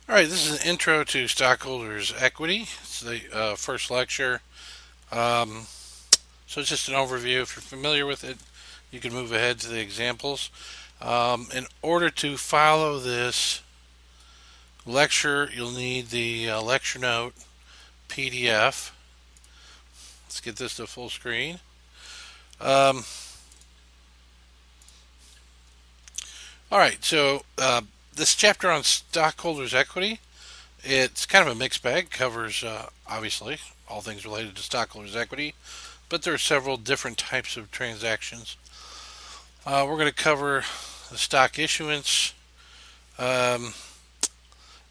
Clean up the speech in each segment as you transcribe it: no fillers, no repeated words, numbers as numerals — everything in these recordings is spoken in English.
All right, this is an intro to stockholders' equity. It's the first lecture. Um, so it's just an overview. If you're familiar with it, you can move ahead to the examples. In order to follow this lecture, you'll need the lecture note PDF. Let's get this to full screen. Um, all right, so this chapter on stockholders' equity, it's kind of a mixed bag. Covers obviously all things related to stockholders' equity, but there are several different types of transactions. We're going to cover the stock issuance, um,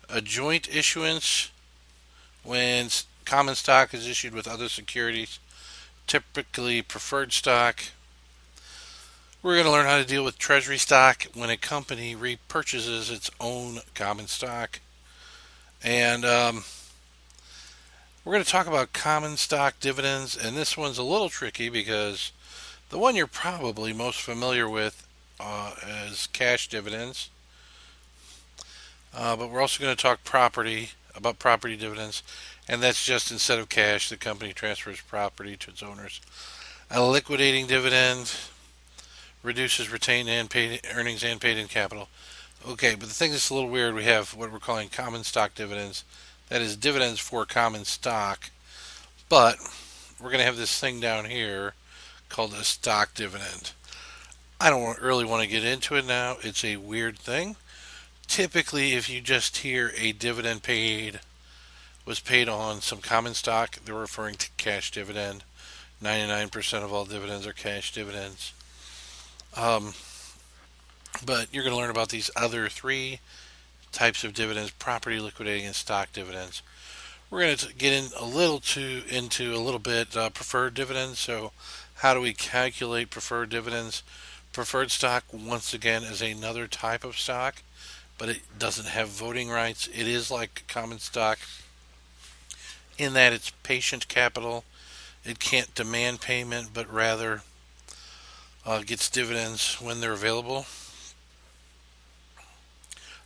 a joint issuance when common stock is issued with other securities, typically preferred stock. We're going to learn how to deal with treasury stock when a company repurchases its own common stock. And we're going to talk about common stock dividends, and this one's a little tricky because the one you're probably most familiar with is cash dividends. But we're also going to talk about property dividends, and that's just instead of cash, the company transfers property to its owners. A liquidating dividend reduces retained and paid earnings and paid in capital. Okay, but the thing that's a little weird, we have what we're calling common stock dividends. That is dividends for common stock, but we're going to have this thing down here called a stock dividend. I don't really want to get into it now. It's a weird thing. Typically, if you just hear a dividend paid was paid on some common stock, they're referring to cash dividend. 99% of all dividends are cash dividends. Um, but you're going to learn about these other three types of dividends: property, liquidating, and stock dividends. We're going to get into a little bit preferred dividends. So, how do we calculate preferred dividends? Preferred stock, once again, is another type of stock, but it doesn't have voting rights. It is like common stock in that it's patient capital. It can't demand payment, but rather gets dividends when they're available.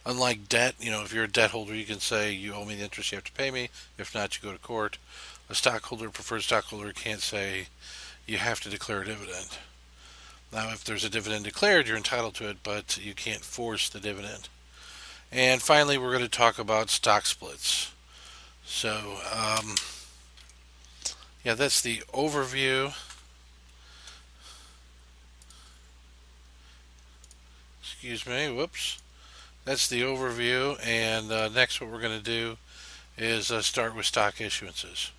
Unlike debt, if you're a debt holder, you can say you owe me the interest, you have to pay me. If not, you go to court. A stockholder, preferred stockholder, can't say you have to declare a dividend. Now, if there's a dividend declared, you're entitled to it, but you can't force the dividend. And finally, we're going to talk about stock splits. So, yeah, that's the overview. Excuse me, whoops. That's the overview, and next what we're going to do is start with stock issuances.